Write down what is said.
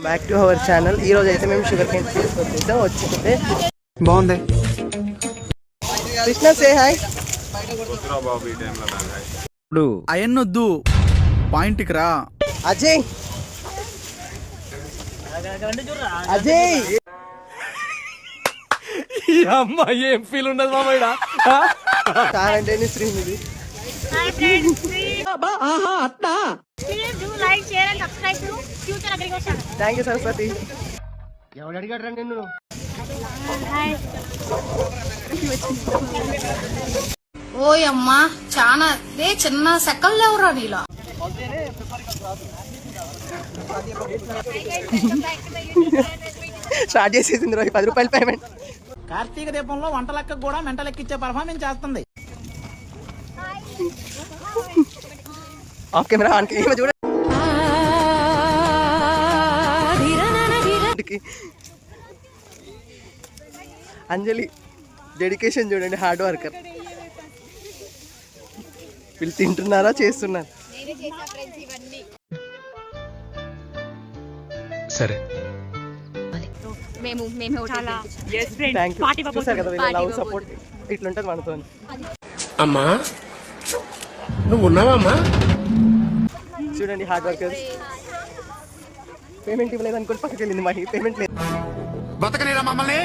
Back to our channel. ఈ రోజు అయితే మేము షుగర్ కేన్ తీసుకొచ్చేసాం. వచ్చింటే బాగుంది. Krishna say hi. ఇప్పుడు అయన్నొద్దు, పాయింట్కి రా. అజయ్ అజయ్ అమ్మ ఏం ఫీల్ ఉండదు మామయ్య. కారంటేనే Srinidhi. Hi friends, please do like, share and subscribe to Future Agriculture channel. Thank you Saraswati. ఎవడు అడిగాడు నిన్ను? Hi. ఓయమ్మా చాలా చిన్న సెకల్ లేవురా నీలో. స్టార్ట్ చేసేసింది రోజు 10 రూపాయలు పేమెంట్. కార్తీక దీపంలో వంట లెక్క కూడా మెంట లెక్కిచ్చే పర్ఫార్మెన్స్ చేస్తుంది. ఆఫ్ కెమెరా ఆన్ కెమెరా చూడండి. అంజలి డెడికేషన్ చూడండి, హార్డ్ వర్కర్. వీళ్ళు తింటున్నారా చేస్తున్నారు? సరే థ్యాంక్ యూ. చూసారు కదా వీళ్ళ లవ్ సపోర్ట్ ఇట్లుంటది మనతో. అమ్మా నువ్వు ఉన్నావమ్మా? చూడండి హార్డ్ వర్కర్స్. పేమెంట్ ఇవ్వలేదు అనుకోని పక్కకి వెళ్ళింది. మా పేమెంట్ లేదు. బతకనేరా మమ్మల్ని?